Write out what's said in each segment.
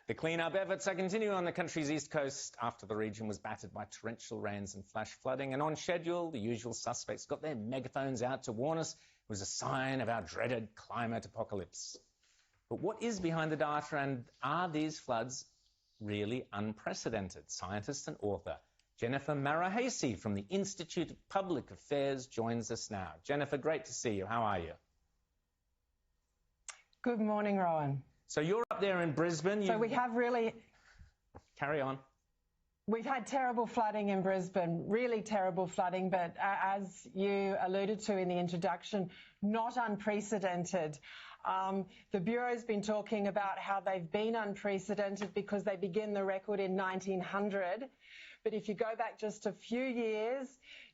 The clean-up efforts are continuing on the country's east coast after the region was battered by torrential rains and flash flooding. And on schedule, the usual suspects got their megaphones out to warn us it was a sign of our dreaded climate apocalypse. But what is behind the data, and are these floods really unprecedented? Scientist and author Jennifer Marohasy from the Institute of Public Affairs joins us now. Jennifer, great to see you. How are you? Good morning, Rowan. So you're up there in Brisbane. So we have really... Carry on. We've had terrible flooding in Brisbane, really terrible flooding, but as you alluded to in the introduction, not unprecedented. The Bureau's been talking about how they've been unprecedented because they begin the record in 1900. But if you go back just a few years,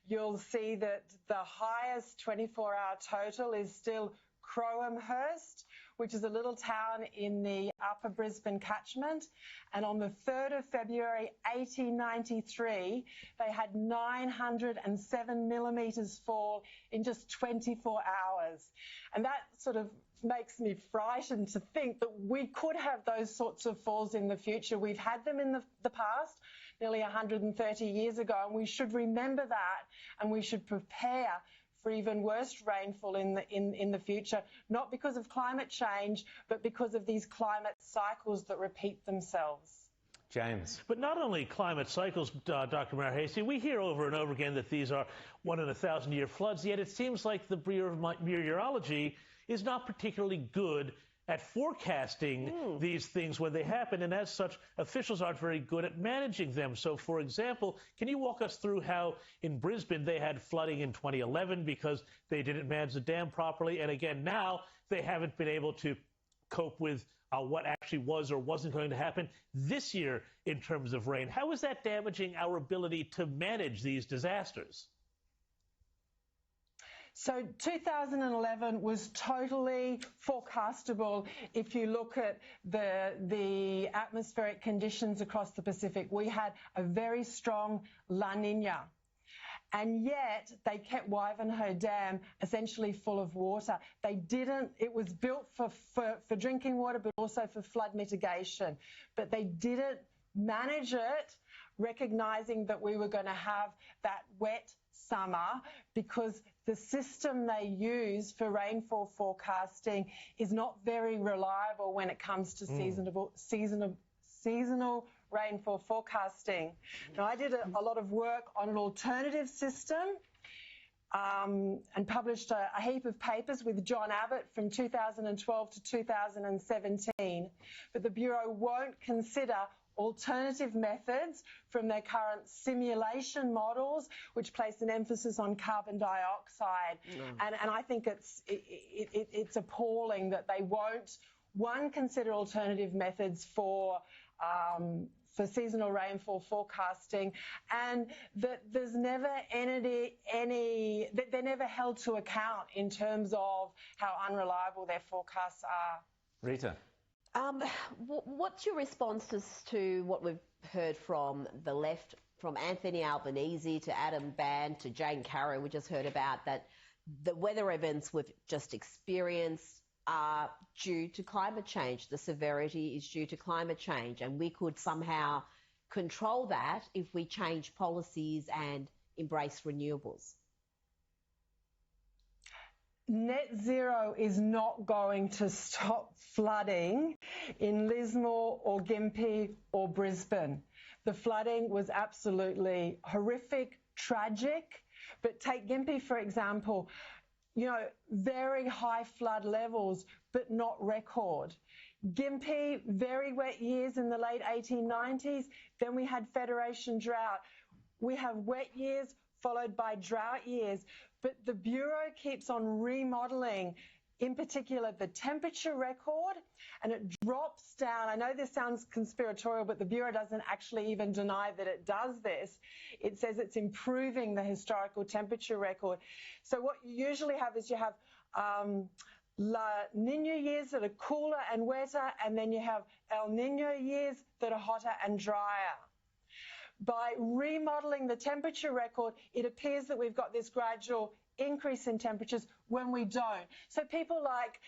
you'll see that the highest 24-hour total is still Crowhamhurst, which is a little town in the upper Brisbane catchment. And on the 3rd of February 1893, they had 907 millimetres fall in just 24 hours. And that sort of makes me frightened to think that we could have those sorts of falls in the future. We've had them in the past, nearly 130 years ago, and we should remember that, and we should prepare for even worse rainfall in the future, not because of climate change, but because of these climate cycles that repeat themselves. James. But not only climate cycles, Dr. Marohasy, we hear over and over again that these are 1 in a 1,000-year floods, yet it seems like the Bureau of Meteorology is not particularly good at forecasting these things when they happen, and as such, officials aren't very good at managing them. So, for example, can you walk us through how in Brisbane they had flooding in 2011 because they didn't manage the dam properly, and again now they haven't been able to cope with what actually was or wasn't going to happen this year in terms of rain? How is that damaging our ability to manage these disasters? So 2011 was totally forecastable if you look at the atmospheric conditions across the Pacific. We had a very strong La Nina, and yet they kept Ivanhoe Dam essentially full of water. They didn't, it was built for drinking water, but also for flood mitigation. But they didn't manage it, recognising that we were going to have that wet summer, because the system they use for rainfall forecasting is not very reliable when it comes to seasonal rainfall forecasting. Now, I did a lot of work on an alternative system and published a heap of papers with John Abbott from 2012 to 2017, but the Bureau won't consider alternative methods from their current simulation models, which place an emphasis on carbon dioxide. And I think it's appalling that they won't, one, consider alternative methods for seasonal rainfall forecasting, and that there's never they're never held to account in terms of how unreliable their forecasts are. Rita. What's your responses to what we've heard from the left, from Anthony Albanese to Adam Bann to Jane Carroll? We just heard about that the weather events we've just experienced are due to climate change. The severity is due to climate change, and we could somehow control that if we change policies and embrace renewables. Net zero is not going to stop flooding in Lismore or Gympie or Brisbane. The flooding was absolutely horrific, tragic. But take Gympie, for example, you know, very high flood levels, but not record. Gympie, very wet years in the late 1890s. Then we had Federation drought. We have wet years followed by drought years. But the Bureau keeps on remodelling, in particular, the temperature record, and it drops down. I know this sounds conspiratorial, but the Bureau doesn't actually even deny that it does this. It says it's improving the historical temperature record. So what you usually have is you have La Nina years that are cooler and wetter, and then you have El Nino years that are hotter and drier. By remodelling the temperature record, it appears that we've got this gradual increase in temperatures when we don't. So people like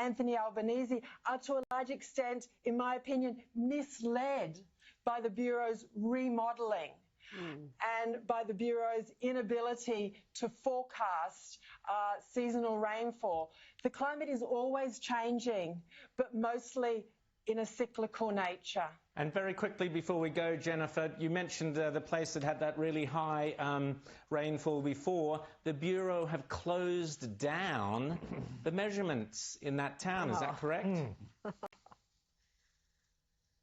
Anthony Albanese are to a large extent, in my opinion, misled by the Bureau's remodelling and by the Bureau's inability to forecast seasonal rainfall. The climate is always changing, but mostly in a cyclical nature. And very quickly before we go, Jennifer, you mentioned the place that had that really high rainfall before. The Bureau have closed down the measurements in that town. Is that correct?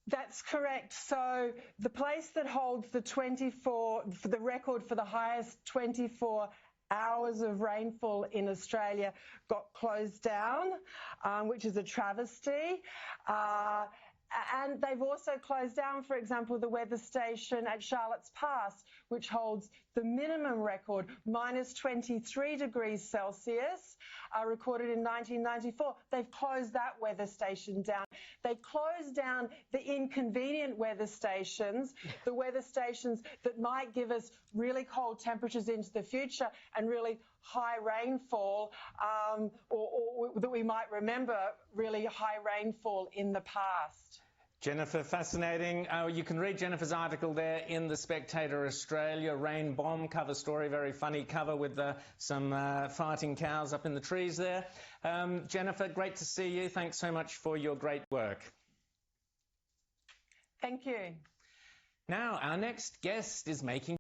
That's correct. So the place that holds the record for the highest 24 hours of rainfall in Australia got closed down, which is a travesty. And they've also closed down, for example, the weather station at Charlotte's Pass, which holds the minimum record, minus 23 degrees Celsius, recorded in 1994. They've closed that weather station down. They closed down the inconvenient weather stations, the weather stations that might give us really cold temperatures into the future and really high rainfall, or that we might remember really high rainfall in the past. Jennifer, fascinating. You can read Jennifer's article there in The Spectator Australia. Rain bomb cover story, very funny cover with some farting cows up in the trees there. Jennifer, great to see you. Thanks so much for your great work. Thank you. Now, our next guest is making